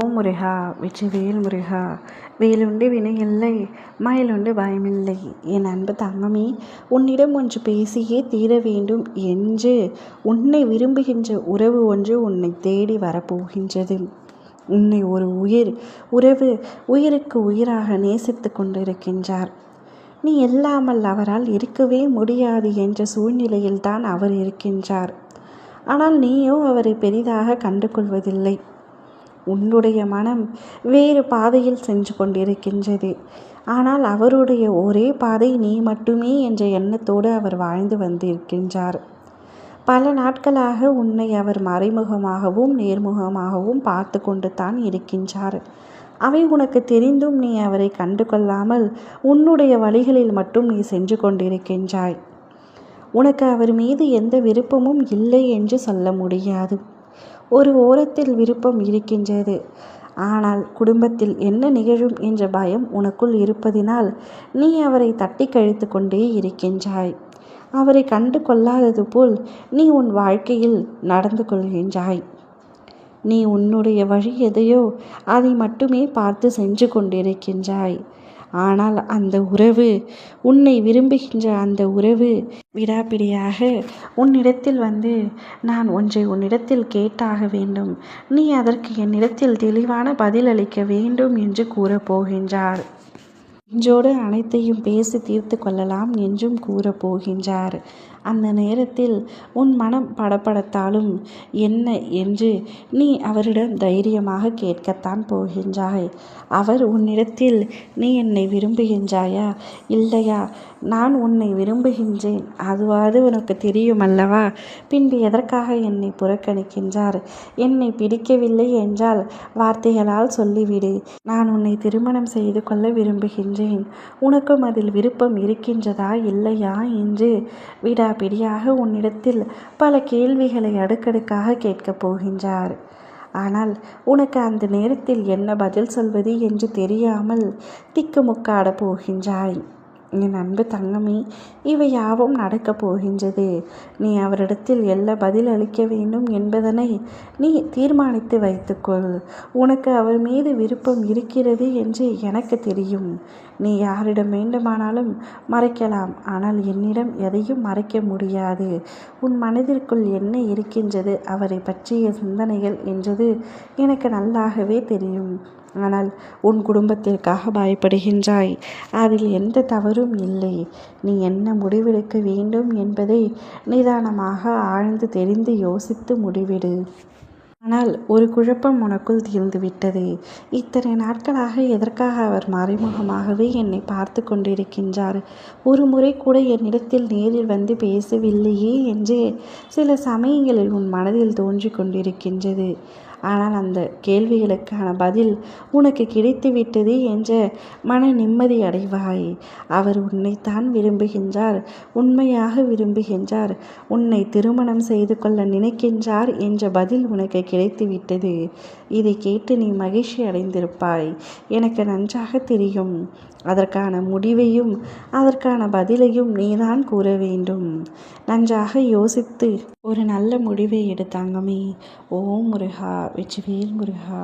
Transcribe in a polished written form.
ஓம் முருகா வெற்றிவேல் முருகா. வேலுண்டு வினையில்லை, மயிலுண்டு பயமில்லை. என் அன்பு தங்கமே, உன்னிடம் ஒன்று பேசியே தீர வேண்டும் என்று உன்னை விரும்புகின்ற உறவு ஒன்று உன்னை தேடி வரப்போகின்றது. உன்னை ஒரு உறவு உயிருக்கு உயிராக நேசித்து கொண்டிருக்கின்றார். நீ இல்லாமல் அவரால் இருக்கவே முடியாது என்ற சூழ்நிலையில்தான் அவர் இருக்கின்றார். ஆனால் நீயோ அவரை பெரிதாக கண்டு கொள்வதில்லை. உன்னுடைய மனம் வேறு பாதையில் சென்று கொண்டிருக்கின்றது. ஆனால் அவருடைய ஒரே பாதை நீ மட்டுமே என்ற எண்ணத்தோடு அவர் வாழ்ந்து வந்திருக்கின்றார். பல நாட்களாக உன்னை அவர் மறைமுகமாகவும் நேர்முகமாகவும் பார்த்து கொண்டு தான் இருக்கின்றார். அவை உனக்கு தெரிந்தும் நீ அவரை கண்டு கொள்ளாமல் உன்னுடைய வழிகளில் மட்டும் நீ சென்று கொண்டிருக்கின்றாய். உனக்கு அவர் மீது எந்த விருப்பமும் இல்லை என்று சொல்ல முடியாது. ஒரு ஓரத்தில் விருப்பம் இருக்கின்றது. ஆனால் குடும்பத்தில் என்ன நிகழும் என்ற பயம் உனக்குள் இருப்பதினால் நீ அவரை தட்டி கழித்து கொண்டே இருக்கின்றாய். அவரை கண்டு கொள்ளாதது போல் நீ உன் வாழ்க்கையில் நடந்து கொள்கின்றாய். நீ உன்னுடைய வழி எதையோ அதை மட்டுமே பார்த்து சென்று கொண்டிருக்கின்றாய். ஆனால் அந்த உறவு, உன்னை விரும்புகின்ற அந்த உறவு விடாப்பிடியாக உன்னிடத்தில் வந்து, நான் ஒன்றை உன்னிடத்தில் கேட்டாக வேண்டும், நீ அதற்கு என்னிடத்தில் தெளிவான பதில் அளிக்க வேண்டும் என்று கூறப்போகின்றார். இன்றோடு அனைத்தையும் பேசி தீர்த்து கொள்ளலாம் என்றும் கூறப்போகின்றார். அந்த நேரத்தில் உன் மனம் படபடத்தாலும் என்ன என்று நீ அவரிடம் தைரியமாக கேட்கத்தான் போகின்றாய். அவர் உன்னிடத்தில், நீ என்னை விரும்புகின்றாயா இல்லையா, நான் உன்னை விரும்புகின்றேன், அதுவாது உனக்கு தெரியும் அல்லவா, பின்பு எதற்காக என்னை புறக்கணிக்கின்றார், என்னை பிடிக்கவில்லை என்றால் வார்த்தைகளால் சொல்லிவிடு, நான் உன்னை திருமணம் செய்து கொள்ள விரும்புகின்றேன், உனக்கும் அதில் விருப்பம் இருக்கின்றதா இல்லையா என்று விடாபிடியாக உன்னிடத்தில் பல கேள்விகளை அடுக்கடுக்காக கேட்கப் போகின்றார். ஆனால் உனக்கு அந்த நேரத்தில் என்ன பதில் சொல்வது என்று தெரியாமல் திக்குமுக்காட போகின்றாய். என் அன்பு தங்கமே, இவை யாவும் நடக்கப் போகின்றது. நீ அவரிடத்தில் என்ன பதில் அளிக்க வேண்டும் என்பதனை நீ தீர்மானித்து வைத்துக்கொள். உனக்கு அவர் மீது விருப்பம் இருக்கிறது என்று எனக்கு தெரியும். நீ யாரிடம் வேண்டுமானாலும் மறைக்கலாம், ஆனால் என்னிடம் எதையும் மறைக்க முடியாது. உன் மனதிற்குள் என்ன இருக்கின்றது, அவரை பற்றிய சிந்தனைகள் என்றது எனக்கு நல்லாகவே தெரியும். ஆனால் உன் குடும்பத்திற்காக பயப்படுகின்றாய். அதில் எந்த தவறும் இல்லை. நீ என்ன முடிவெடுக்க வேண்டும் என்பதை நிதானமாக ஆழ்ந்து தெரிந்து யோசித்து முடிவெடு. ஆனால் ஒரு குழப்பம் உனக்குள் தீர்ந்துவிட்டது. இத்தனை நாட்களாக எதற்காக அவர் மறைமுகமாகவே என்னை பார்த்து கொண்டிருக்கின்றார், ஒரு முறை கூட என்னிடத்தில் நேரில் வந்து பேசவில்லையே என்று சில சமயங்களில் உன் மனதில் தோன்றி கொண்டிருக்கின்றது. ஆனால் அந்த கேள்விகளுக்கான பதில் உனக்கு கிடைத்துவிட்டது என்ற மன நிம்மதி அடைவாய். அவர் உன்னைத்தான் விரும்புகின்றார், உண்மையாக விரும்புகின்றார், உன்னை திருமணம் செய்து கொள்ள நினைக்கின்றார் என்ற பதில் உனக்கு கிடைத்துவிட்டது. இதை கேட்டு நீ மகிழ்ச்சி அடைந்திருப்பாய், எனக்கு நன்றாக தெரியும். அதற்கான முடிவையும் அதற்கான பதிலையும் நீதான் கூற வேண்டும். நன்றாக யோசித்து ஒரு நல்ல முடிவை எடு தங்கமே. ஓம் முருகா வெற்றிவேல் முருகா.